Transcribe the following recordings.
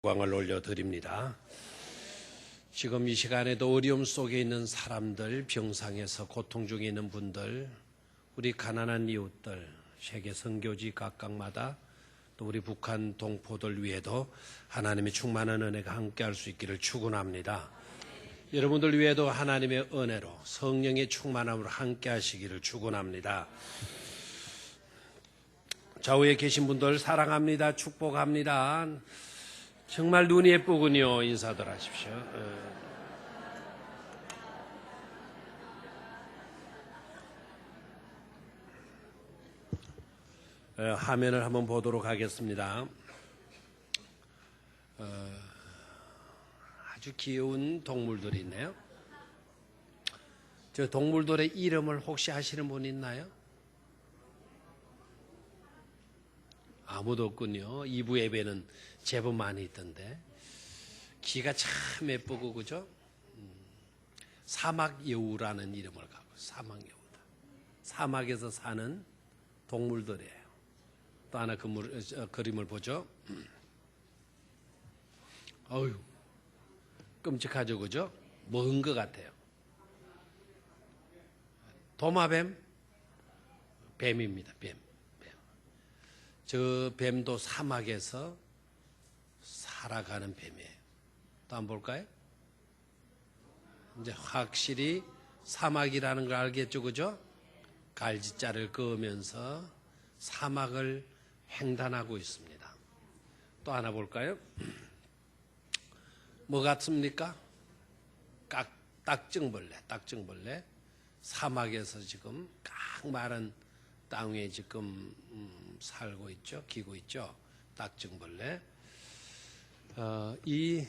영광을 올려드립니다. 지금 이 시간에도 어려움 속에 있는 사람들, 병상에서 고통 중에 있는 분들, 우리 가난한 이웃들, 세계 선교지 각각마다 또 우리 북한 동포들 위에도 하나님의 충만한 은혜가 함께할 수 있기를 축원합니다. 여러분들 위에도 하나님의 은혜로 성령의 충만함으로 함께하시기를 축원합니다. 좌우에 계신 분들 사랑합니다. 축복합니다. 정말 눈이 예쁘군요. 인사들 하십시오. 화면을 한번 보도록 하겠습니다. 아주 귀여운 동물들이 있네요. 저 동물들의 이름을 혹시 아시는 분 있나요? 아무도 없군요. 2부 예배는 제법 많이 있던데. 귀가 참 예쁘고, 그죠? 사막여우라는 이름을 갖고, 사막여우다. 사막에서 사는 동물들이에요. 또 하나 그림을 보죠. 어휴, 끔찍하죠, 그죠? 먹은 것 같아요. 도마뱀? 뱀입니다, 뱀. 저 뱀도 사막에서 살아가는 뱀이에요. 또 한번 볼까요? 이제 확실히 사막이라는 걸 알겠죠, 그죠? 갈지자를 그으면서 사막을 횡단하고 있습니다. 또 하나 볼까요? 뭐 같습니까? 딱정벌레. 사막에서 지금 각 마른 땅 위에 지금 살고 있죠, 기고 있죠. 딱정벌레. 이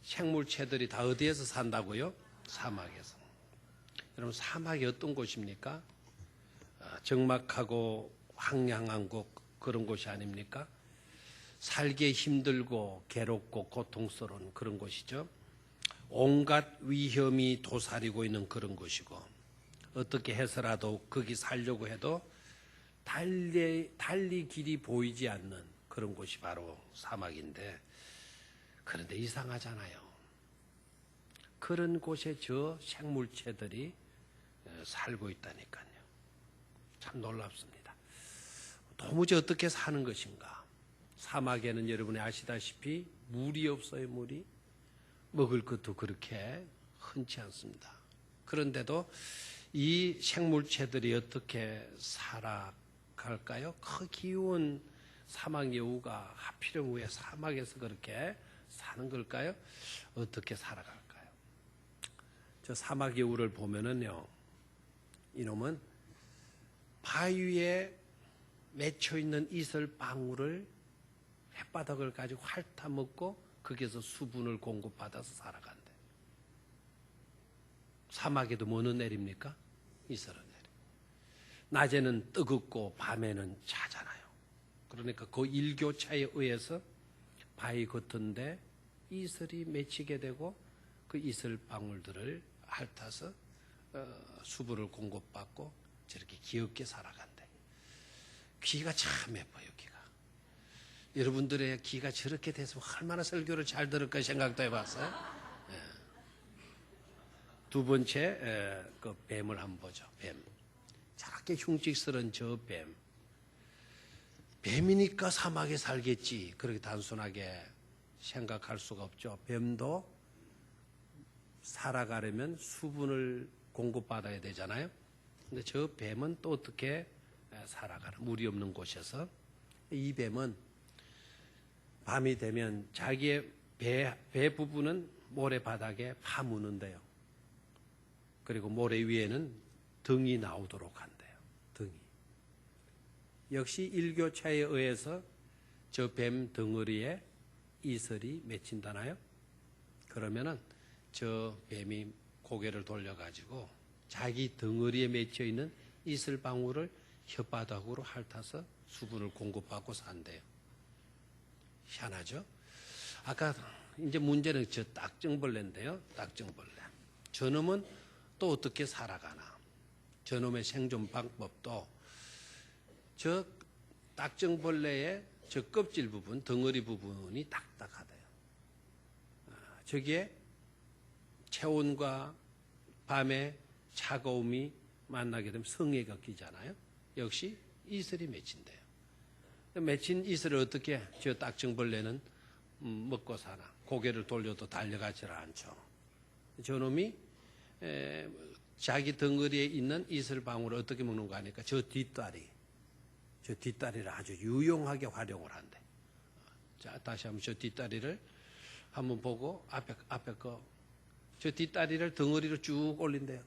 생물체들이 다 어디에서 산다고요? 사막에서. 여러분, 사막이 어떤 곳입니까? 적막하고 황량한 곳, 그런 곳이 아닙니까? 살기 힘들고 괴롭고 고통스러운 그런 곳이죠. 온갖 위험이 도사리고 있는 그런 곳이고, 어떻게 해서라도 거기 살려고 해도 달리 길이 보이지 않는 그런 곳이 바로 사막인데, 그런데 이상하잖아요. 그런 곳에 저 생물체들이 살고 있다니까요. 참 놀랍습니다. 도무지 어떻게 사는 것인가? 사막에는 여러분이 아시다시피 물이 없어요. 물이 먹을 것도 그렇게 흔치 않습니다. 그런데도 이 생물체들이 어떻게 살아갈까요? 그 기운 사막여우가 하필이면 왜 사막에서 그렇게 사는 걸까요? 어떻게 살아갈까요? 저 사막여우를 보면은요, 이놈은 바위에 맺혀 있는 이슬 방울을 햇바닥을 가지고 핥아먹고 거기에서 수분을 공급받아서 살아간대. 사막에도 뭐는 내립니까? 이슬은 내려. 낮에는 뜨겁고 밤에는 차잖아요. 그러니까 그 일교차에 의해서 바위 겉은데 이슬이 맺히게 되고 그 이슬 방울들을 핥아서 수분을 공급받고 저렇게 귀엽게 살아간대. 귀가 참 예뻐요, 귀가. 여러분들의 귀가 저렇게 됐으면 얼마나 설교를 잘 들을까 생각도 해봤어요. 네. 두 번째, 그 뱀을 한번 보죠. 뱀. 저렇게 흉측스러운 저 뱀. 뱀이니까 사막에 살겠지. 그렇게 단순하게 생각할 수가 없죠. 뱀도 살아가려면 수분을 공급받아야 되잖아요. 근데 저 뱀은 또 어떻게 살아가나? 물이 없는 곳에서. 이 뱀은 밤이 되면 자기의 배 부분은 모래바닥에 파묻는데요. 그리고 모래 위에는 등이 나오도록 한대요. 등이. 역시 일교차에 의해서 저 뱀 덩어리에 이슬이 맺힌다나요? 그러면은 저 뱀이 고개를 돌려가지고 자기 덩어리에 맺혀 있는 이슬 방울을 혓바닥으로 핥아서 수분을 공급받고 산대요. 희한하죠? 아까 이제 문제는 저 딱정벌레인데요. 딱정벌레. 저놈은 또 어떻게 살아가나? 저놈의 생존 방법도 저 딱정벌레의 저 껍질 부분, 덩어리 부분이 딱딱하대요. 저기에 체온과 밤의 차가움이 만나게 되면 성애가 끼잖아요. 역시 이슬이 맺힌대요. 맺힌 이슬을 어떻게 저 딱정벌레는 먹고 사나. 고개를 돌려도 달려가질 않죠. 저놈이 자기 덩어리에 있는 이슬방울을 어떻게 먹는 거 아니까 저 뒷다리를 아주 유용하게 활용을 한대. 자, 다시 한번 저 뒷다리를 한번 보고 앞에 저 뒷다리를 덩어리로 쭉 올린대요.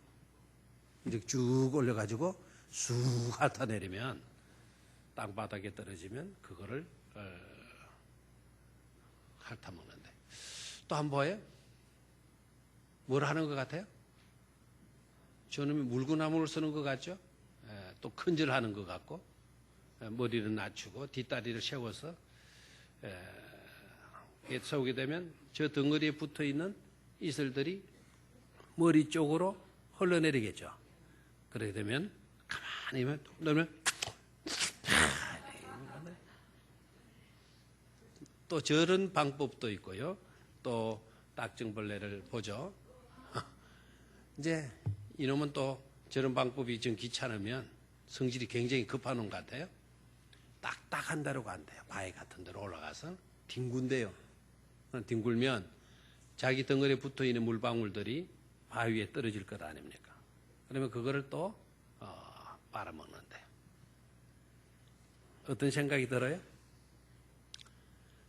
이렇게 쭉 올려가지고 쑥 핥아내리면 땅바닥에 떨어지면 그거를 핥아먹는데. 또 한 번 봐요. 뭘 하는 것 같아요? 저놈이 물구나무를 쓰는 것 같죠? 또 큰절하는 것 같고 머리를 낮추고 뒷다리를 세워서 세우게 되면 저 덩어리에 붙어있는 이슬들이 머리 쪽으로 흘러내리겠죠. 그렇게 되면 가만히 놓으면 또 저런 방법도 있고요. 또 딱정벌레를 보죠. 이제 이놈은 또 저런 방법이 좀 귀찮으면 성질이 굉장히 급한 놈 같아요. 딱딱한 데로 간대요. 바위 같은 데로 올라가서 뒹군대요. 뒹굴면 자기 덩어리에 붙어있는 물방울들이 바위에 떨어질 것 아닙니까? 그러면 그거를 또 빨아먹는데. 어떤 생각이 들어요?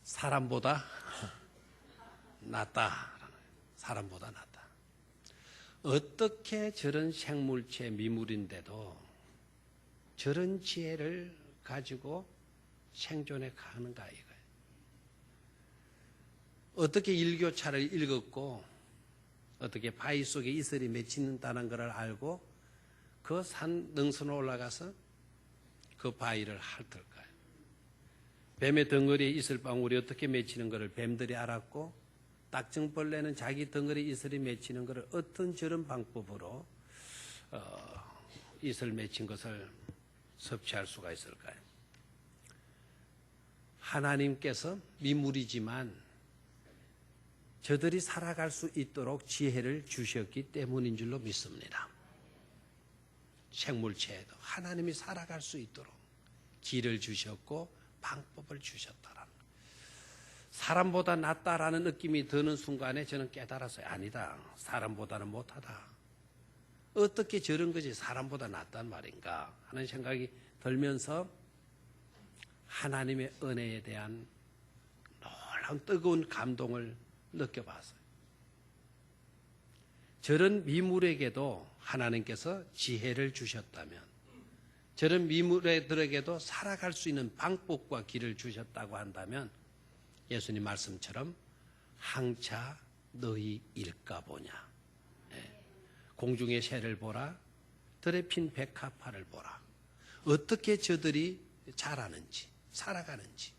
사람보다 낫다. 사람보다 낫다. 어떻게 저런 생물체 미물인데도 저런 지혜를 가지고 생존해 가는가 이거예요. 어떻게 일교차를 읽었고 어떻게 바위 속에 이슬이 맺힌다는 것을 알고 그 산 능선에 올라가서 그 바위를 핥을까요? 뱀의 덩어리에 이슬방울이 어떻게 맺히는 것을 뱀들이 알았고 딱정벌레는 자기 덩어리에 이슬이 맺히는 것을 어떤 저런 방법으로 이슬 맺힌 것을 섭취할 수가 있을까요? 하나님께서 미물이지만 저들이 살아갈 수 있도록 지혜를 주셨기 때문인 줄로 믿습니다. 생물체에도 하나님이 살아갈 수 있도록 길을 주셨고 방법을 주셨다라는 사람보다 낫다라는 느낌이 드는 순간에 저는 깨달았어요. 아니다. 사람보다는 못하다. 어떻게 저런 것이 사람보다 낫단 말인가 하는 생각이 들면서 하나님의 은혜에 대한 놀라운 뜨거운 감동을 느껴봤어요. 저런 미물에게도 하나님께서 지혜를 주셨다면 저런 미물들에게도 살아갈 수 있는 방법과 길을 주셨다고 한다면 예수님 말씀처럼 항차 너희 일까보냐. 공중의 새를 보라. 들에 핀 백합화를 보라. 어떻게 저들이 자라는지 살아가는지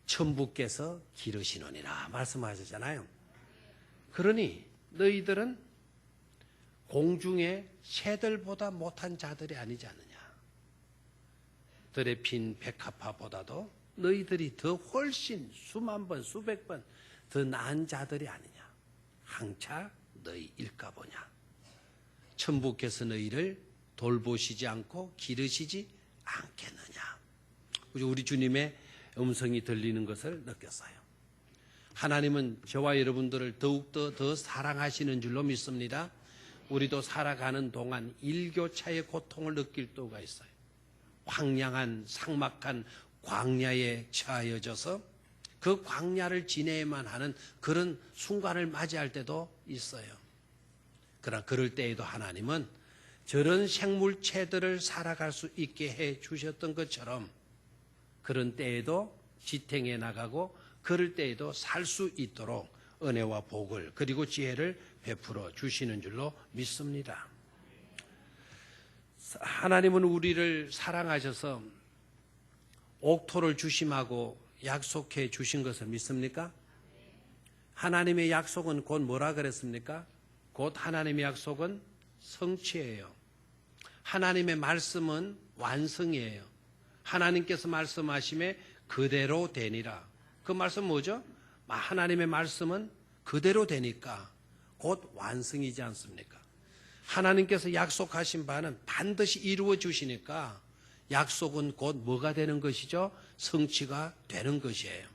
천부께서 기르시느니라 말씀하셨잖아요. 그러니 너희들은 공중의 새들보다 못한 자들이 아니지 않느냐. 들에 핀 백합화보다도 너희들이 더 훨씬 수만 번 수백 번 더 나은 자들이 아니냐. 항차 너희 일까보냐. 천부께서 너희를 돌보시지 않고 기르시지 않겠느냐. 우리 주님의 음성이 들리는 것을 느꼈어요. 하나님은 저와 여러분들을 더욱더 더 사랑하시는 줄로 믿습니다. 우리도 살아가는 동안 일교차의 고통을 느낄 때가 있어요. 황량한 삭막한 광야에 처하여져서 그 광야를 지내야만 하는 그런 순간을 맞이할 때도 있어요. 그러나 그럴 때에도 하나님은 저런 생물체들을 살아갈 수 있게 해 주셨던 것처럼 그런 때에도 지탱해 나가고 그럴 때에도 살 수 있도록 은혜와 복을 그리고 지혜를 베풀어 주시는 줄로 믿습니다. 하나님은 우리를 사랑하셔서 옥토를 주심하고 약속해 주신 것을 믿습니까? 하나님의 약속은 곧 뭐라 그랬습니까? 곧 하나님의 약속은 성취예요. 하나님의 말씀은 완성이에요. 하나님께서 말씀하심에 그대로 되니라. 그 말씀 뭐죠? 하나님의 말씀은 그대로 되니까 곧 완성이지 않습니까? 하나님께서 약속하신 바는 반드시 이루어 주시니까 약속은 곧 뭐가 되는 것이죠? 성취가 되는 것이에요.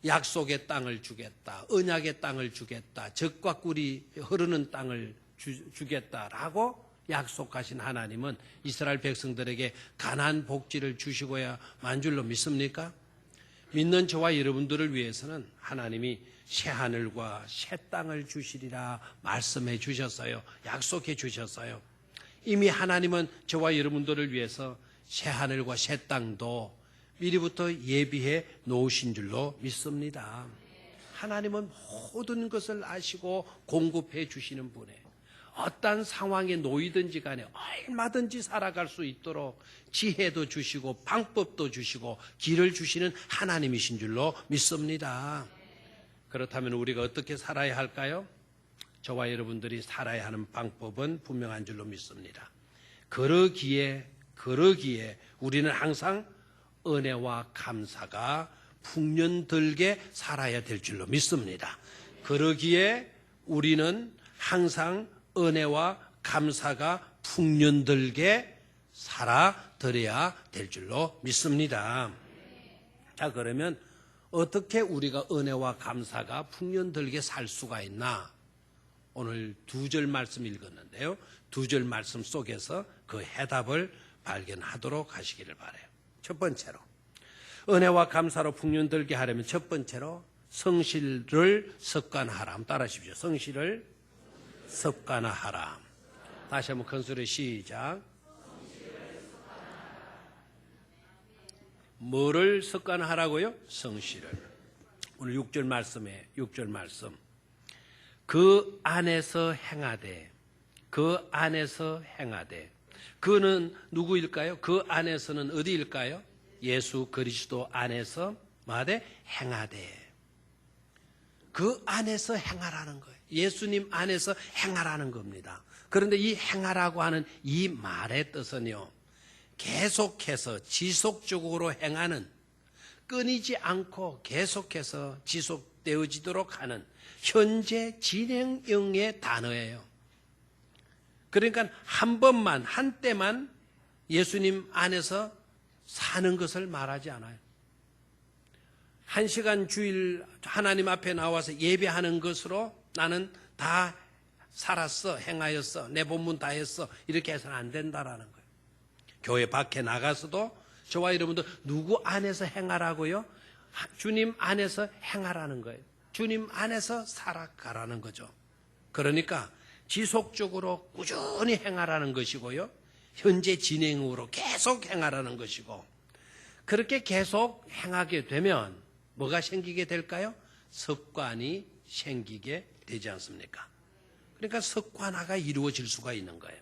약속의 땅을 주겠다, 언약의 땅을 주겠다, 젖과 꿀이 흐르는 땅을 주겠다라고 약속하신 하나님은 이스라엘 백성들에게 가나안 복지를 주시고야 만 줄로 믿습니까? 믿는 저와 여러분들을 위해서는 하나님이 새 하늘과 새 땅을 주시리라 말씀해 주셨어요. 약속해 주셨어요. 이미 하나님은 저와 여러분들을 위해서 새 하늘과 새 땅도 미리부터 예비해 놓으신 줄로 믿습니다. 하나님은 모든 것을 아시고 공급해 주시는 분이에요. 어떤 상황에 놓이든지 간에 얼마든지 살아갈 수 있도록 지혜도 주시고 방법도 주시고 길을 주시는 하나님이신 줄로 믿습니다. 그렇다면 우리가 어떻게 살아야 할까요? 저와 여러분들이 살아야 하는 방법은 분명한 줄로 믿습니다. 그러기에 우리는 항상 은혜와 감사가 풍년들게 살아야 될 줄로 믿습니다. 그러기에 우리는 항상 은혜와 감사가 풍년들게 살아드려야 될 줄로 믿습니다. 자, 그러면 어떻게 우리가 은혜와 감사가 풍년들게 살 수가 있나? 오늘 2절 말씀 읽었는데요. 2절 말씀 속에서 그 해답을 발견하도록 하시기를 바라요. 첫 번째로 은혜와 감사로 풍년들게 하려면 첫 번째로 성실을 습관하라. 한번 따라하십시오. 성실을 습관화하라. 다시 한번 큰 소리 시작. 뭐를 습관하라고요? 성실을. 오늘 6절 말씀에 6절 말씀. 그 안에서 행하되. 그 안에서 행하되. 그는 누구일까요? 그 안에서는 어디일까요? 예수 그리스도 안에서 뭐하되? 행하되. 그 안에서 행하라는 거예요. 예수님 안에서 행하라는 겁니다. 그런데 이 행하라고 하는 이 말의 뜻은요, 계속해서 지속적으로 행하는, 끊이지 않고 계속해서 지속되어지도록 하는 현재 진행형의 단어예요. 그러니까 한 번만, 한때만 예수님 안에서 사는 것을 말하지 않아요. 1시간 주일 하나님 앞에 나와서 예배하는 것으로 나는 다 살았어, 행하였어, 내 본분 다 했어, 이렇게 해서는 안 된다라는 거예요. 교회 밖에 나가서도 저와 여러분들 누구 안에서 행하라고요? 주님 안에서 행하라는 거예요. 주님 안에서 살아가라는 거죠. 그러니까 지속적으로 꾸준히 행하라는 것이고요, 현재 진행으로 계속 행하라는 것이고, 그렇게 계속 행하게 되면 뭐가 생기게 될까요? 습관이 생기게 되지 않습니까? 그러니까 습관화가 이루어질 수가 있는 거예요.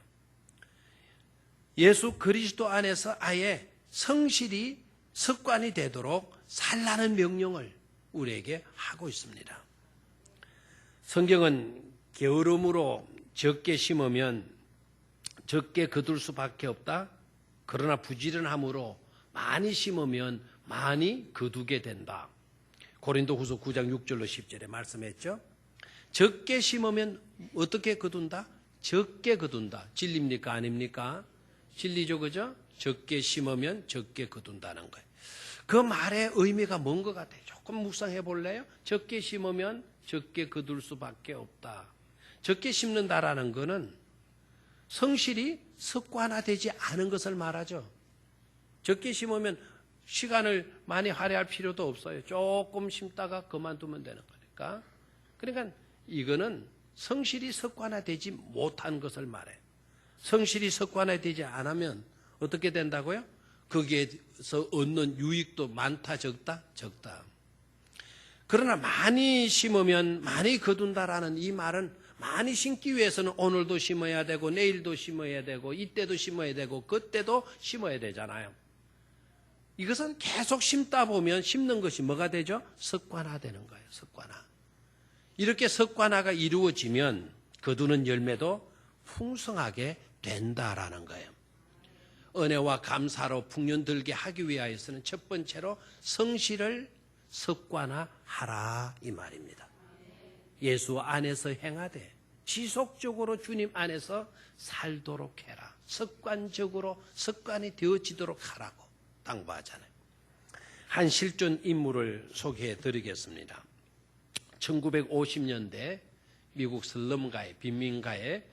예수 그리스도 안에서 아예 성실이 습관이 되도록 살라는 명령을 우리에게 하고 있습니다. 성경은 게으름으로 적게 심으면 적게 거둘 수밖에 없다. 그러나 부지런함으로 많이 심으면 많이 거두게 된다. 고린도후서 9장 6절로 10절에 말씀했죠. 적게 심으면 어떻게 거둔다? 적게 거둔다. 진리입니까? 아닙니까? 진리죠, 그죠? 적게 심으면 적게 거둔다는 거예요. 그 말의 의미가 뭔 것 같아요? 조금 묵상해 볼래요? 적게 심으면 적게 거둘 수밖에 없다. 적게 심는다라는 거는 성실이 습관화되지 않은 것을 말하죠. 적게 심으면 시간을 많이 할애할 필요도 없어요. 조금 심다가 그만두면 되는 거니까. 그러니까 이거는 성실이 습관화되지 못한 것을 말해요. 성실이 습관화되지 않으면 어떻게 된다고요? 거기에서 얻는 유익도 많다, 적다? 적다. 그러나 많이 심으면 많이 거둔다라는 이 말은 많이 심기 위해서는 오늘도 심어야 되고 내일도 심어야 되고 이때도 심어야 되고 그때도 심어야 되잖아요. 이것은 계속 심다 보면 심는 것이 뭐가 되죠? 습관화되는 거예요. 습관화. 이렇게 습관화가 이루어지면 거두는 열매도 풍성하게 된다라는 거예요. 은혜와 감사로 풍년들게 하기 위하여서는 첫 번째로 성실을 습관화하라 이 말입니다. 예수 안에서 행하되 지속적으로 주님 안에서 살도록 해라. 습관적으로 습관이 되어지도록 하라고 당부하잖아요. 한 실존 인물을 소개해 드리겠습니다. 1950년대 미국 슬럼가에 빈민가에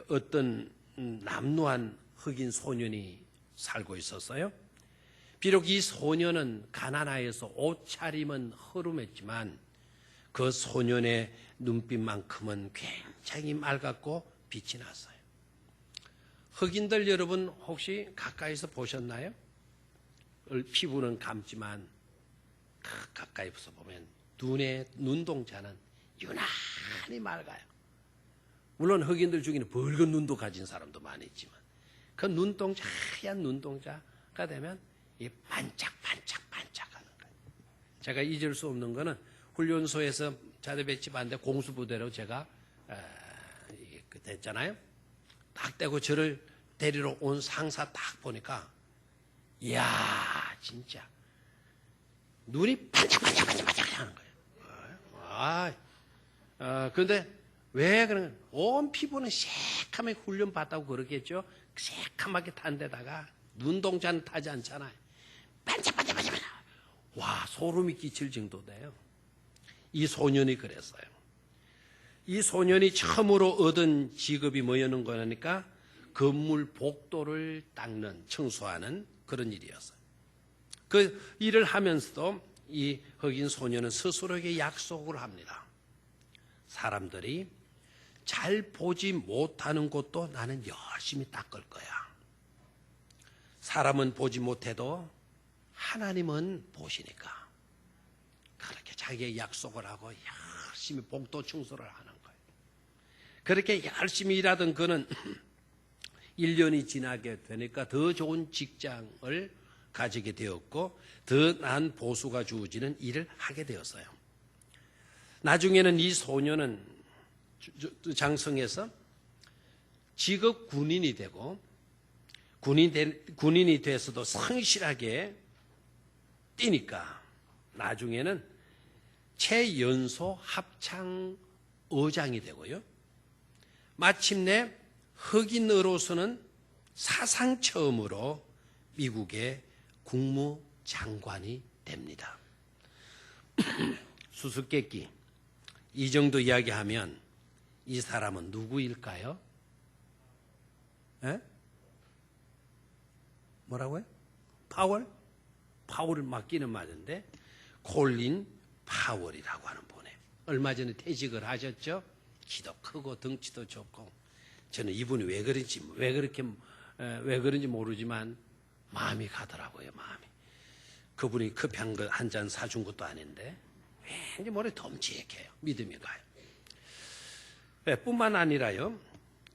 어떤 남루한 흑인 소년이 살고 있었어요. 비록 이 소년은 가난하여서 옷차림은 허름했지만 그 소년의 눈빛만큼은 굉장히 맑았고 빛이 났어요. 흑인들 여러분 혹시 가까이서 보셨나요? 피부는 감지만 가까이서 보면 눈의 눈동자는 유난히 맑아요. 물론 흑인들 중에는 붉은 눈도 가진 사람도 많이 있지만 그 눈동자, 하얀 눈동자가 되면 이 반짝반짝반짝하는 거예요. 제가 잊을 수 없는 거는 훈련소에서 자대 배치반대 공수부대로 제가 됐잖아요. 딱 떼고 저를 데리러 온 상사 딱 보니까 이야 진짜 눈이 반짝반짝반짝 하는 거예요. 그런데 왜 그런 온 피부는 새카맣게 훈련 받다고 그러겠죠. 새카맣게 탄 데다가 눈동자는 타지 않잖아요. 반짝반짝반짝. 와 소름이 끼칠 정도 돼요. 이 소년이 그랬어요. 이 소년이 처음으로 얻은 직업이 뭐였는 거니까 건물 복도를 닦는 청소하는 그런 일이었어요. 그 일을 하면서도 이 흑인 소년은 스스로에게 약속을 합니다. 사람들이 잘 보지 못하는 곳도 나는 열심히 닦을 거야. 사람은 보지 못해도 하나님은 보시니까. 그렇게 자기의 약속을 하고 열심히 복도 청소를 하는 거예요. 그렇게 열심히 일하던 그는 1년이 지나게 되니까 더 좋은 직장을 가지게 되었고 더 나은 보수가 주어지는 일을 하게 되었어요. 나중에는 이 소년은 장성해서 직업 군인이 되고 군인이 돼서도 성실하게 뛰니까 나중에는 최연소 합창 의장이 되고요. 마침내 흑인으로서는 사상 처음으로 미국의 국무장관이 됩니다. 수수께끼 이 정도 이야기하면 이 사람은 누구일까요? 에? 뭐라고요? 파월을 맞기는 맞는데 콜린 파월이라고 하는 분에 얼마 전에 퇴직을 하셨죠. 키도 크고 덩치도 좋고 저는 이분이 왜 그런지 모르지만 마음이 가더라고요. 마음이. 그분이 커피 한 잔 사준 것도 아닌데 왠지 머리 덤직해요. 믿음이 가요. 뿐만 아니라요.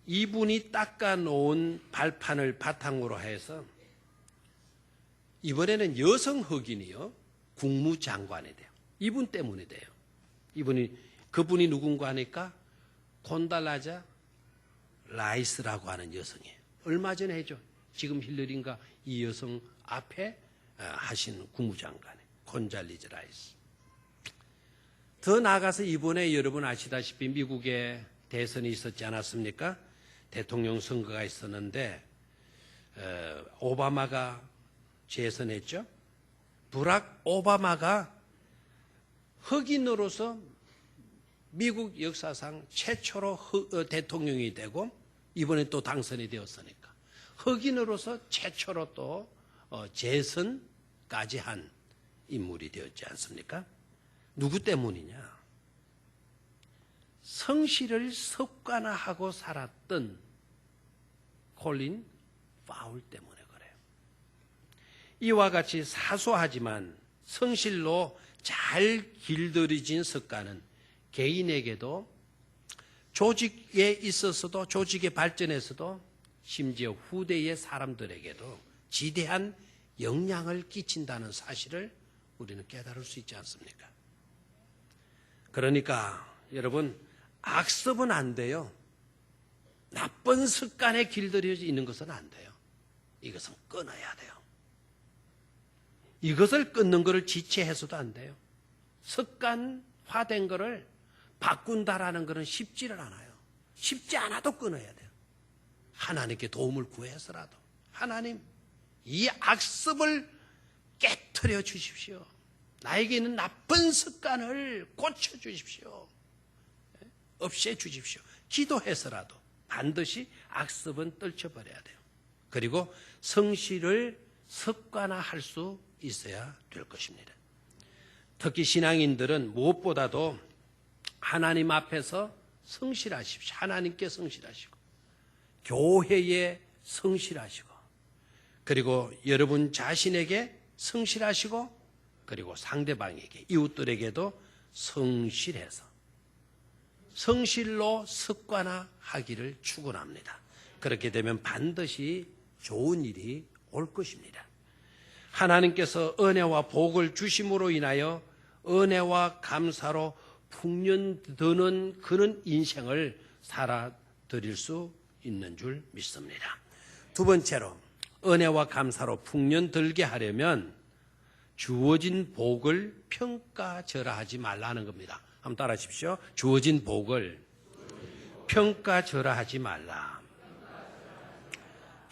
이분이 닦아놓은 발판을 바탕으로 해서 이번에는 여성 흑인이요. 국무장관이 돼요. 이분 때문에 돼요. 그분이 누군가 하니까 곤달라자 라이스라고 하는 여성이에요. 얼마 전에 했죠. 지금 힐러리인가 이 여성 앞에 하신 국무장관이 곤잘리즈 라이스. 더 나아가서 이번에 여러분 아시다시피 미국에 대선이 있었지 않았습니까? 대통령 선거가 있었는데 오바마가 재선했죠. 브락 오바마가 흑인으로서 미국 역사상 최초로 대통령이 되고 이번에 또 당선이 되었으니까 흑인으로서 최초로 또 재선까지 한 인물이 되었지 않습니까? 누구 때문이냐? 성실을 습관화하고 살았던 콜린 파울 때문에 그래요. 이와 같이 사소하지만 성실로 잘 길들여진 습관은 개인에게도 조직에 있어서도 조직의 발전에서도 심지어 후대의 사람들에게도 지대한 영향을 끼친다는 사실을 우리는 깨달을 수 있지 않습니까? 그러니까 여러분 악습은 안 돼요. 나쁜 습관에 길들여져 있는 것은 안 돼요. 이것은 끊어야 돼요. 이것을 끊는 것을 지체해서도 안 돼요. 습관화된 것을 바꾼다라는 것은 쉽지를 않아요. 쉽지 않아도 끊어야 돼요. 하나님께 도움을 구해서라도 하나님 이 악습을 깨트려 주십시오. 나에게 있는 나쁜 습관을 고쳐주십시오. 없애 주십시오. 기도해서라도 반드시 악습은 떨쳐버려야 돼요. 그리고 성실을 습관화할 수 있어야 될 것입니다. 특히 신앙인들은 무엇보다도 하나님 앞에서 성실하십시오. 하나님께 성실하시고 교회에 성실하시고 그리고 여러분 자신에게 성실하시고 그리고 상대방에게 이웃들에게도 성실해서 성실로 습관화하기를 축원합니다. 그렇게 되면 반드시 좋은 일이 올 것입니다. 하나님께서 은혜와 복을 주심으로 인하여 은혜와 감사로 풍년드는 그런 인생을 살아드릴 수 있는 줄 믿습니다. 두 번째로 은혜와 감사로 풍년들게 하려면 주어진 복을 평가절하하지 말라는 겁니다. 한번 따라 하십시오. 주어진 복을 평가절하하지 말라.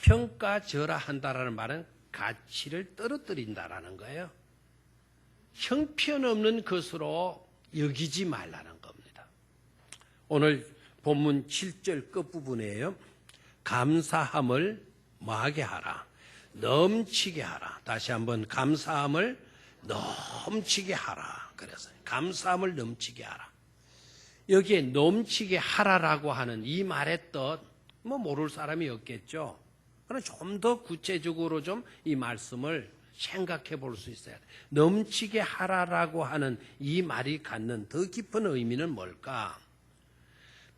평가절하한다라는 말은 가치를 떨어뜨린다라는 거예요. 형편없는 것으로 여기지 말라는 겁니다. 오늘 본문 7절 끝부분이에요. 감사함을 뭐하게 하라? 넘치게 하라. 다시 한번 감사함을 넘치게 하라. 그래서 감사함을 넘치게 하라. 여기에 넘치게 하라라고 하는 이 말의 뜻, 모를 사람이 없겠죠. 그러나 좀 더 구체적으로 좀 이 말씀을 생각해 볼 수 있어야 돼. 넘치게 하라라고 하는 이 말이 갖는 더 깊은 의미는 뭘까?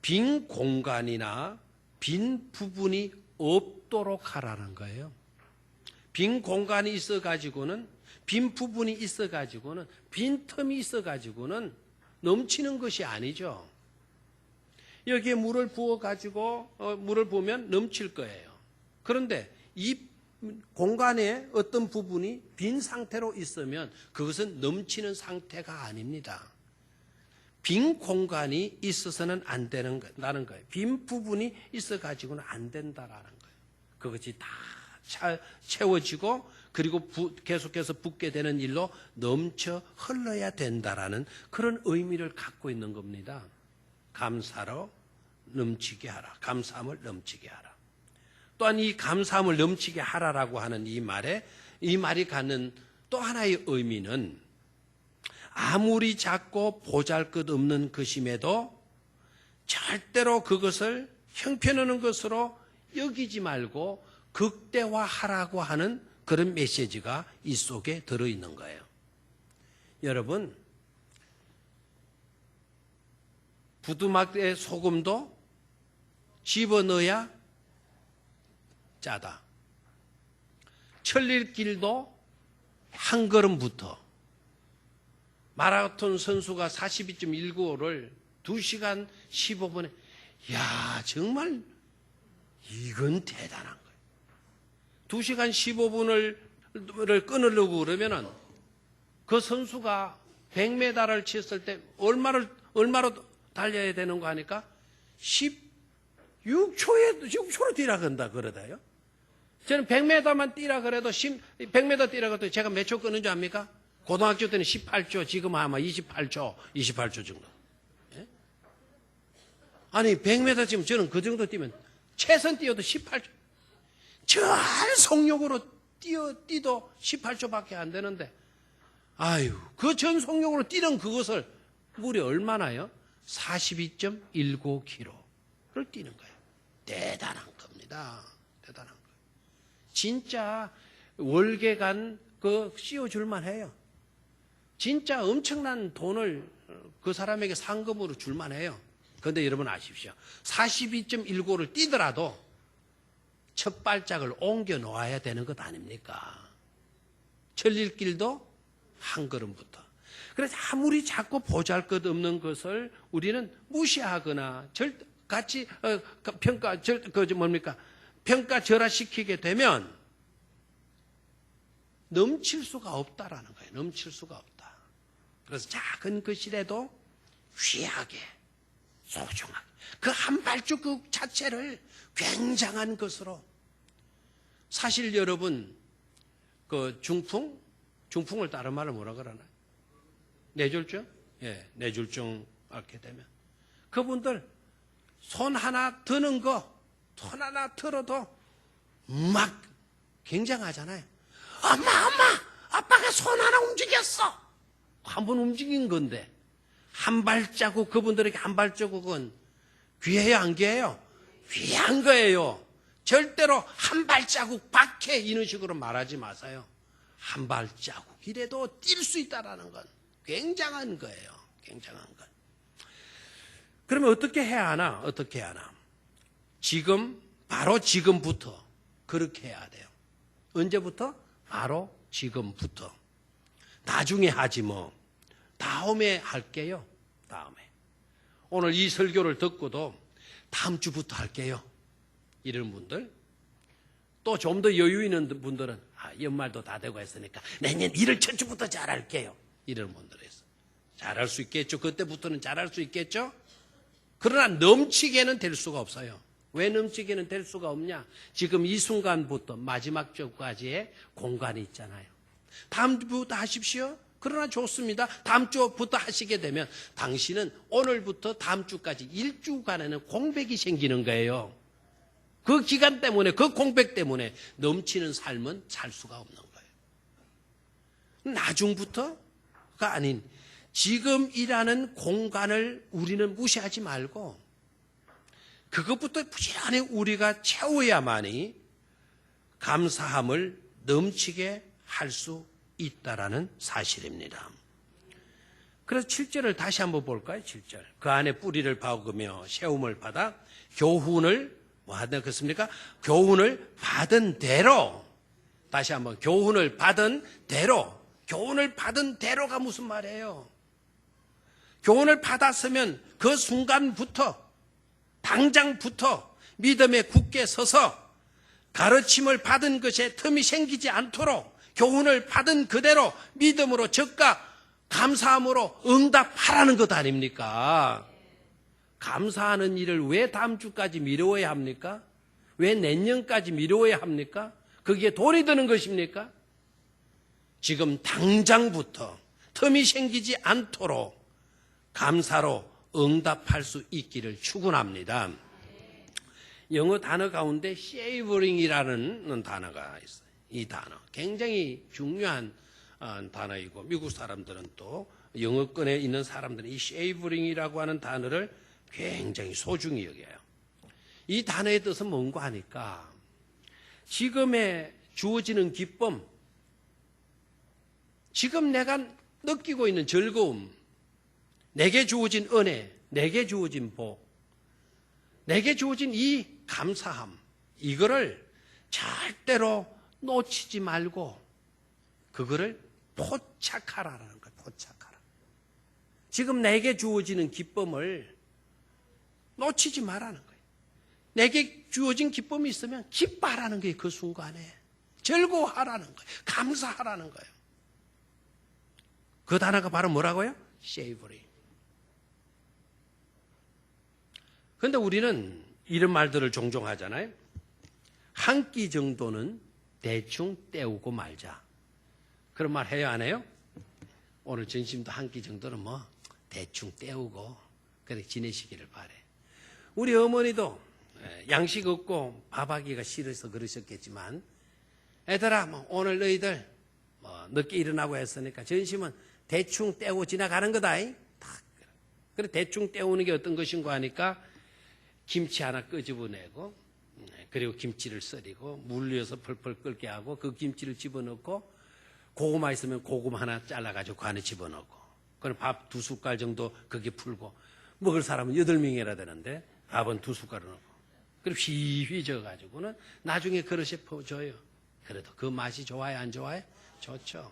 빈 공간이나 빈 부분이 없도록 하라는 거예요. 빈 공간이 있어가지고는, 빈 부분이 있어가지고는, 빈 틈이 있어가지고는 넘치는 것이 아니죠. 여기에 물을 부어가지고, 물을 부으면 넘칠 거예요. 그런데 이 공간에 어떤 부분이 빈 상태로 있으면 그것은 넘치는 상태가 아닙니다. 빈 공간이 있어서는 안 된다는 거예요. 빈 부분이 있어가지고는 안 된다라는 거예요. 그것이 다 채워지고 그리고 계속해서 붓게 되는 일로 넘쳐 흘러야 된다라는 그런 의미를 갖고 있는 겁니다. 감사로 넘치게 하라. 감사함을 넘치게 하라. 또한 이 감사함을 넘치게 하라라고 하는 이 말이 갖는 또 하나의 의미는 아무리 작고 보잘것없는 것임에도 절대로 그것을 형편없는 것으로 여기지 말고 극대화하라고 하는 그런 메시지가 이 속에 들어있는 거예요. 여러분, 부두막에 소금도 집어넣어야 짜다. 천리길도 한 걸음부터. 마라톤 선수가 42.195를 2시간 15분에 야 정말 이건 대단한 거예요. 2시간 15분을 끊으려고 그러면은 그 선수가 100m를 쳤을 때 얼마로 달려야 되는 거 아니까? 6초로 뛰라 그런다 그러다요. 저는 100m만 뛰라 그래도 100m 뛰라 그래도 제가 몇 초 끄는 줄 압니까? 고등학교 때는 18초, 지금 아마 28초 정도. 예? 아니 100m 지금 저는 그 정도 뛰면 최선 뛰어도 18초. 저 속력으로 뛰도 18초밖에 안 되는데 아유 그 전속력으로 뛰는 그것을 무려 얼마나요? 42.195km를 뛰는 거예요. 대단한 겁니다. 대단한 거예요. 진짜 월계간 씌워줄만 해요. 진짜 엄청난 돈을 그 사람에게 상금으로 줄만 해요. 그런데 여러분 아십시오. 42.195를 뛰더라도 첫 발짝을 옮겨 놓아야 되는 것 아닙니까? 천리길도 한 걸음부터. 그래서 아무리 작고 보잘것없는 것을 우리는 무시하거나 같이 평가절하시키게 되면 넘칠 수가 없다라는 거예요. 넘칠 수가 없다. 그래서 작은 것이라도 귀하게, 소중하게, 그 한 발짝 그 자체를 굉장한 것으로. 사실 여러분, 그 중풍을 다른 말로 뭐라 그러나요? 뇌졸중? 예, 뇌졸중 앓게 되면 그분들 손 하나 드는 거, 손 하나 들어도 막 굉장하잖아요. 엄마, 아빠가 손 하나 움직였어. 한 번 움직인 건데 한 발자국, 그분들에게 한 발자국은 귀해요, 안 귀해요? 귀한 거예요. 절대로 한 발자국 밖에 이런 식으로 말하지 마세요. 한 발자국이라도 뛸 수 있다는 건 굉장한 거예요. 굉장한 것. 그러면 어떻게 해야 하나? 어떻게 해야 하나? 지금, 바로 지금부터 그렇게 해야 돼요. 언제부터? 바로 지금부터. 나중에 하지 뭐. 다음에 할게요. 다음에. 오늘 이 설교를 듣고도 다음 주부터 할게요. 이런 분들. 또 좀 더 여유 있는 분들은 연말도 다 되고 했으니까 내년 1월 첫 주부터 잘할게요. 이런 분들에서. 잘할 수 있겠죠. 그때부터는 잘할 수 있겠죠. 그러나 넘치게는 될 수가 없어요. 왜 넘치게는 될 수가 없냐? 지금 이 순간부터 마지막 주까지의 공간이 있잖아요. 다음 주부터 하십시오. 그러나 좋습니다. 다음 주부터 하시게 되면 당신은 오늘부터 다음 주까지 1주간에는 공백이 생기는 거예요. 그 기간 때문에, 그 공백 때문에 넘치는 삶은 살 수가 없는 거예요. 나중부터가 아닌 지금이라는 공간을 우리는 무시하지 말고 그것부터 부지런히 우리가 채워야만이 감사함을 넘치게 할 수 있다라는 사실입니다. 그래서 7절을 다시 한번 볼까요? 7절. 그 안에 뿌리를 박으며 세움을 받아 교훈을 뭐 하다 그렇습니까? 교훈을 받은 대로. 다시 한번 교훈을 받은 대로. 교훈을 받은 대로가 무슨 말이에요? 교훈을 받았으면 그 순간부터, 당장부터 믿음에 굳게 서서 가르침을 받은 것에 틈이 생기지 않도록 교훈을 받은 그대로 믿음으로 적과 감사함으로 응답하라는 것 아닙니까? 감사하는 일을 왜 다음 주까지 미뤄야 합니까? 왜 내년까지 미뤄야 합니까? 거기에 돈이 드는 것입니까? 지금 당장부터 틈이 생기지 않도록 감사로 응답할 수 있기를 축원합니다. 영어 단어 가운데 savoring이라는 단어가 있어요. 이 단어 굉장히 중요한 단어이고 미국 사람들은 또 영어권에 있는 사람들은 이 savoring이라고 하는 단어를 굉장히 소중히 여겨요. 이 단어의 뜻은 뭔가 하니까 지금에 주어지는 기쁨, 지금 내가 느끼고 있는 즐거움, 내게 주어진 은혜, 내게 주어진 복, 내게 주어진 이 감사함, 이거를 절대로 놓치지 말고 그거를 포착하라는 거예요. 포착하라. 지금 내게 주어지는 기쁨을 놓치지 말라는 거예요. 내게 주어진 기쁨이 있으면 기뻐하라는 거예요. 그 순간에 즐거워하라는 거예요. 감사하라는 거예요. 그 단어가 바로 뭐라고요? savoring. 그런데 우리는 이런 말들을 종종 하잖아요. 한 끼 정도는 대충 때우고 말자. 그런 말 해요, 안 해요? 오늘 점심도 한 끼 정도는 뭐 대충 때우고 그렇게 지내시기를 바래. 우리 어머니도 양식 없고 밥하기가 싫어서 그러셨겠지만 애들아 뭐 오늘 너희들 뭐 늦게 일어나고 했으니까 점심은 대충 때우고 지나가는 거다. 그래 대충 때우는 게 어떤 것인가 하니까 김치 하나 끄집어내고 그리고 김치를 썰이고 물 넣어서 펄펄 끓게 하고 그 김치를 집어넣고 고구마 있으면 고구마 하나 잘라가지고 그 안에 집어넣고 그럼 밥 2숟갈 정도 거기에 풀고 먹을 사람은 8명이라 되는데 밥은 2숟갈을 넣고 그리고 휘휘 져가지고는 나중에 그릇에 퍼줘요. 그래도 그 맛이 좋아요, 안 좋아요? 좋죠.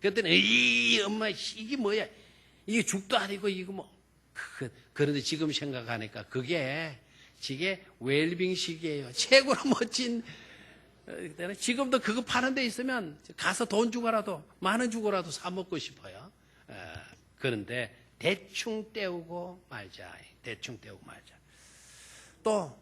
그때는 이 엄마 이게 뭐야? 이게 죽도 아니고 이거 뭐. 그런데 지금 생각하니까 그게 웰빙식이에요. 최고로 멋진 지금도 그거 파는 데 있으면 가서 돈 주고라도, 10,000원 주고라도 사 먹고 싶어요. 그런데 대충 때우고 말자. 대충 때우고 말자. 또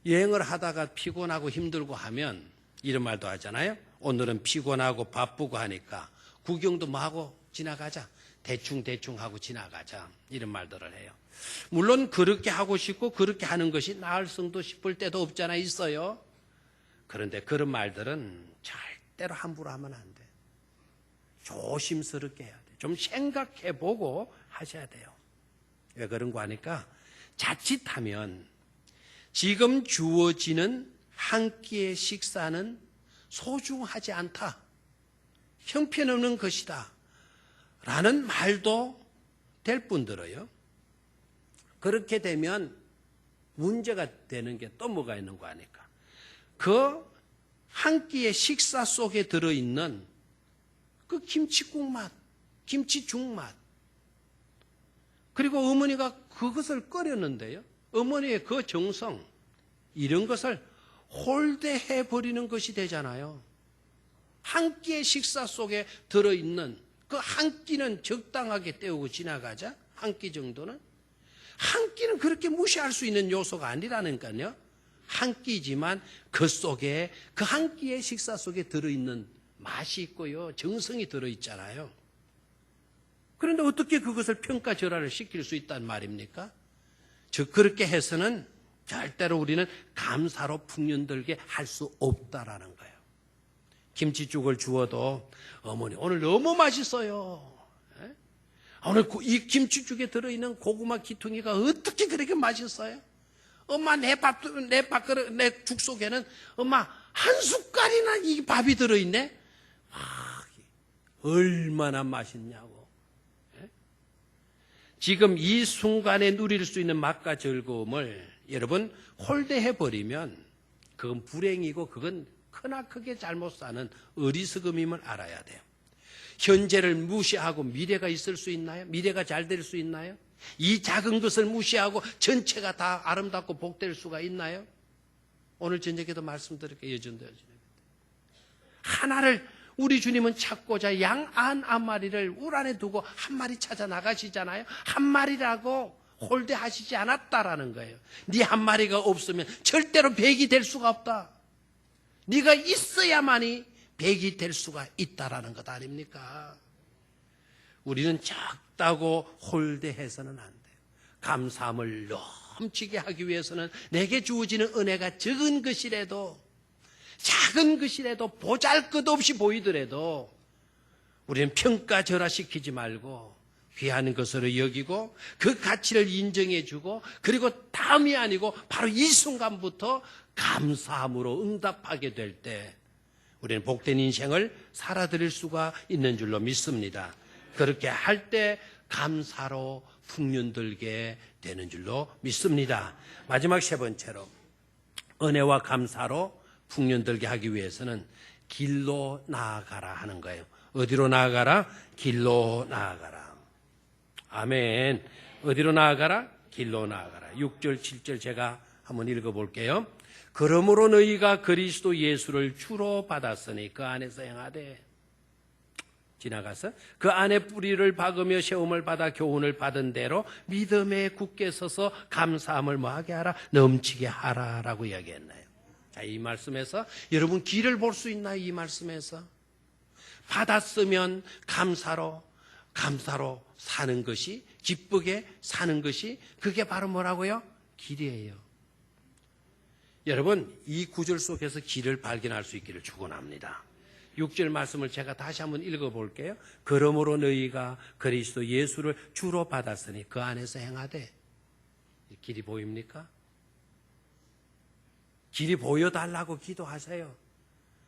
여행을 하다가 피곤하고 힘들고 하면 이런 말도 하잖아요. 오늘은 피곤하고 바쁘고 하니까 구경도 뭐 하고 지나가자. 대충 하고 지나가자. 이런 말들을 해요. 물론 그렇게 하고 싶고 그렇게 하는 것이 나을 성도 싶을 때도 없잖아 있어요. 그런데 그런 말들은 절대로 함부로 하면 안 돼. 조심스럽게 해야 돼. 좀 생각해보고 하셔야 돼요. 왜 그런 거 하니까 자칫하면 지금 주어지는 한 끼의 식사는 소중하지 않다. 형편없는 것이다. 라는 말도 될 뿐더러요. 그렇게 되면 문제가 되는 게 또 뭐가 있는 거 아닙니까? 그 한 끼의 식사 속에 들어있는 그 김치국 맛, 김치죽 맛, 그리고 어머니가 그것을 끓였는데요. 어머니의 그 정성, 이런 것을 홀대해 버리는 것이 되잖아요. 한 끼의 식사 속에 들어있는 그 한 끼는 적당하게 때우고 지나가자. 한 끼 정도는. 한 끼는 그렇게 무시할 수 있는 요소가 아니라니까요. 한 끼지만 그 속에, 그 한 끼의 식사 속에 들어있는 맛이 있고요. 정성이 들어있잖아요. 그런데 어떻게 그것을 평가절하를 시킬 수 있단 말입니까? 즉 그렇게 해서는 절대로 우리는 감사로 풍년들게 할 수 없다라는 거예요. 김치죽을 주어도 어머니 오늘 너무 맛있어요. 오늘 이 김치죽에 들어있는 고구마 기퉁이가 어떻게 그렇게 맛있어요? 엄마 내 죽 속에는 엄마 한 숟갈이나 이 밥이 들어있네. 얼마나 맛있냐고. 지금 이 순간에 누릴 수 있는 맛과 즐거움을 여러분 홀대해버리면 그건 불행이고 그건 크나크게 잘못 사는 어리석음임을 알아야 돼요. 현재를 무시하고 미래가 있을 수 있나요? 미래가 잘 될 수 있나요? 이 작은 것을 무시하고 전체가 다 아름답고 복될 수가 있나요? 오늘 저녁에도 말씀드릴게요. 여전도요. 하나를 우리 주님은 찾고자 양 한 마리를 울 안에 두고 한 마리 찾아 나가시잖아요. 한 마리라고 홀대하시지 않았다라는 거예요. 네 한 마리가 없으면 절대로 백이 될 수가 없다. 네가 있어야만이 백이 될 수가 있다라는 것 아닙니까? 우리는 작다고 홀대해서는 안 돼요. 감사함을 넘치게 하기 위해서는 내게 주어지는 은혜가 적은 것이라도, 작은 것이라도, 보잘것없이 보이더라도 우리는 평가절하시키지 말고 귀한 것으로 여기고 그 가치를 인정해주고, 그리고 다음이 아니고 바로 이 순간부터 감사함으로 응답하게 될 때 우리는 복된 인생을 살아드릴 수가 있는 줄로 믿습니다. 그렇게 할 때 감사로 풍년들게 되는 줄로 믿습니다. 마지막 세 번째로 은혜와 감사로 풍년들게 하기 위해서는 길로 나아가라 하는 거예요. 어디로 나아가라? 길로 나아가라. 아멘. 어디로 나아가라? 길로 나아가라. 6절, 7절 제가 한번 읽어볼게요. 그러므로 너희가 그리스도 예수를 주로 받았으니 그 안에서 행하되, 지나가서 그 안에 뿌리를 박으며 세움을 받아 교훈을 받은 대로 믿음에 굳게 서서 감사함을 뭐하게 하라? 넘치게 하라라고 이야기했나요? 자, 이 말씀에서 여러분 길을 볼 수 있나요? 이 말씀에서 받았으면 감사로 사는 것이, 기쁘게 사는 것이, 그게 바로 뭐라고요? 길이에요. 여러분, 이 구절 속에서 길을 발견할 수 있기를 축원합니다. 6절 말씀을 제가 다시 한번 읽어볼게요. 그러므로 너희가 그리스도 예수를 주로 받았으니 그 안에서 행하되. 길이 보입니까? 길이 보여달라고 기도하세요.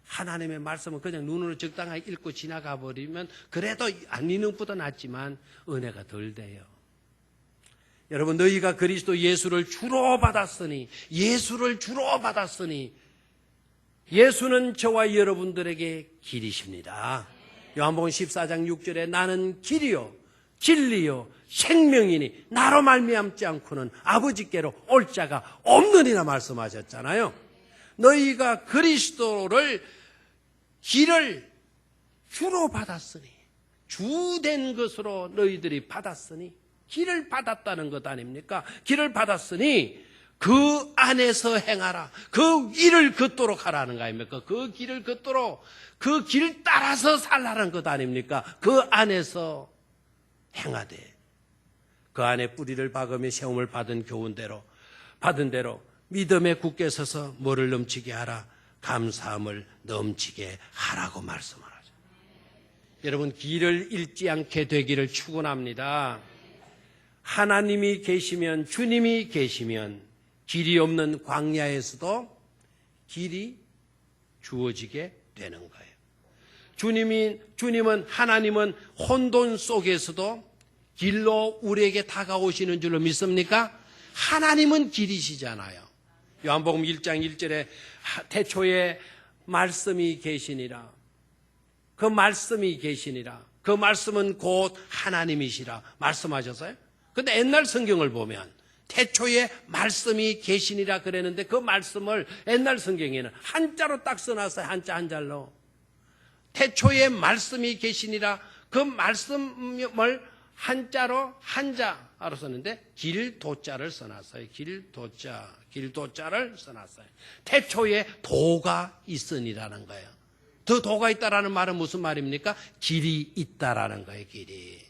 하나님의 말씀은 그냥 눈으로 적당하게 읽고 지나가 버리면 그래도 안 읽는 것보다 낫지만 은혜가 덜 돼요. 여러분, 너희가 그리스도 예수를 주로 받았으니, 예수를 주로 받았으니, 예수는 저와 여러분들에게 길이십니다. 요한복음 14장 6절에 나는 길이요 진리요 생명이니 나로 말미암지 않고는 아버지께로 올 자가 없느니라 말씀하셨잖아요. 너희가 그리스도를 길을 주로 받았으니, 주된 것으로 너희들이 받았으니, 길을 받았다는 것 아닙니까? 길을 받았으니 그 안에서 행하라. 그 길을 걷도록 하라는 거 아닙니까? 그 길을 걷도록, 그 길 따라서 살라는 것 아닙니까? 그 안에서 행하되, 그 안에 뿌리를 박으며 세움을 받은 대로 믿음에 굳게 서서 뭐를 넘치게 하라? 감사함을 넘치게 하라고 말씀을 하죠. 여러분, 길을 잃지 않게 되기를 축원합니다. 하나님이 계시면, 주님이 계시면 길이 없는 광야에서도 길이 주어지게 되는 거예요. 하나님은 혼돈 속에서도 길로 우리에게 다가오시는 줄로 믿습니까? 하나님은 길이시잖아요. 요한복음 1장 1절에 태초에 말씀이 계시니라. 그 말씀이 계시니라. 그 말씀은 곧 하나님이시라 말씀하셨어요. 근데 옛날 성경을 보면 태초에 말씀이 계시니라 그랬는데 그 말씀을 옛날 성경에는 한자로 딱 써놨어요. 한자 한 잘로. 태초에 말씀이 계시니라, 그 말씀을 한자로 한자로 썼는데 길도자를 써놨어요. 길도자를 써놨어요. 태초에 도가 있으니라는 거예요. 더 도가 있다라는 말은 무슨 말입니까? 길이 있다라는 거예요. 길이.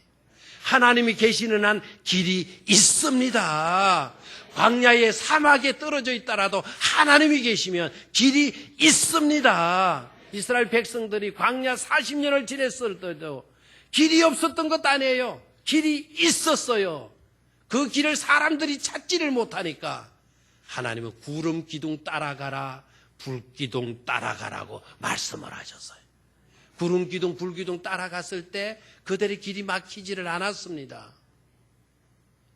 하나님이 계시는 한 길이 있습니다. 광야의 사막에 떨어져 있더라도 하나님이 계시면 길이 있습니다. 이스라엘 백성들이 광야 40년을 지냈을 때도 길이 없었던 것도 아니에요. 길이 있었어요. 그 길을 사람들이 찾지를 못하니까 하나님은 구름 기둥 따라가라, 불 기둥 따라가라고 말씀을 하셨어요. 구름 기둥, 불 기둥 따라갔을 때 그들의 길이 막히지를 않았습니다.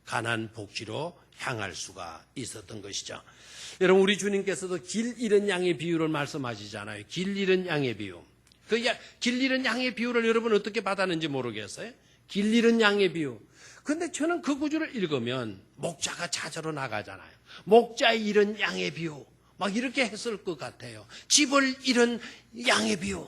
가나안 복지로 향할 수가 있었던 것이죠. 여러분, 우리 주님께서도 길 잃은 양의 비유를 말씀하시잖아요. 길 잃은 양의 비유. 길 잃은 양의 비유를 여러분 어떻게 받았는지 모르겠어요. 길 잃은 양의 비유. 근데 저는 그 구절을 읽으면 목자가 찾으러 나가잖아요. 목자 잃은 양의 비유. 막 이렇게 했을 것 같아요. 집을 잃은 양의 비유.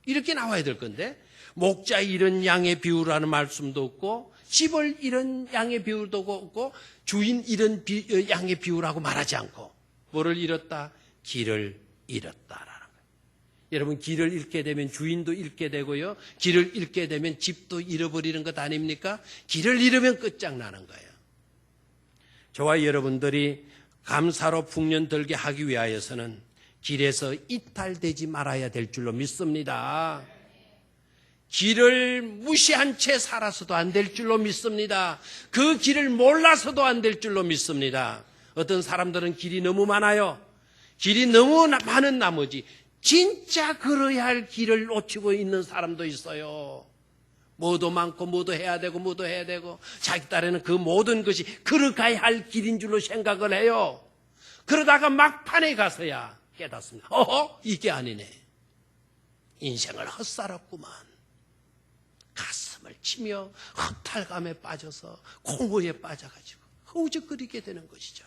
이렇게 나와야 될 건데, 목자 잃은 양의 비유라는 말씀도 없고, 집을 잃은 양의 비유도 없고, 주인 잃은 양의 비유라고 말하지 않고, 뭐를 잃었다? 길을 잃었다라는 거예요. 여러분, 길을 잃게 되면 주인도 잃게 되고요, 길을 잃게 되면 집도 잃어버리는 것 아닙니까? 길을 잃으면 끝장나는 거예요. 저와 여러분들이 감사로 풍년 들게 하기 위하여서는 길에서 이탈되지 말아야 될 줄로 믿습니다. 길을 무시한 채 살아서도 안 될 줄로 믿습니다. 그 길을 몰라서도 안 될 줄로 믿습니다. 어떤 사람들은 길이 너무 많아요. 길이 너무 많은 나머지 진짜 걸어야 할 길을 놓치고 있는 사람도 있어요. 뭐도 많고 뭐도 해야 되고 자기 딸에는 그 모든 것이 걸어가야 할 길인 줄로 생각을 해요. 그러다가 막판에 가서야 깨닫습니다. 이게 아니네. 인생을 헛살았구만. 가슴을 치며 허탈감에 빠져서 공허에 빠져가지고 허우적거리게 되는 것이죠.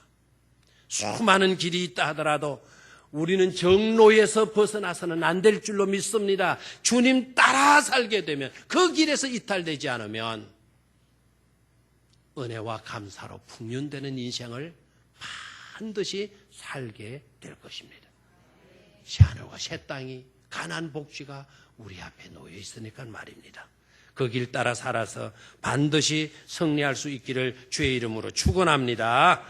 수많은 길이 있다 하더라도 우리는 정로에서 벗어나서는 안 될 줄로 믿습니다. 주님 따라 살게 되면, 그 길에서 이탈되지 않으면 은혜와 감사로 풍년되는 인생을 반드시 살게 될 것입니다. 새하늘과 새 땅이, 가나안 복지가 우리 앞에 놓여 있으니까 말입니다. 그 길 따라 살아서 반드시 승리할 수 있기를 주의 이름으로 축원합니다.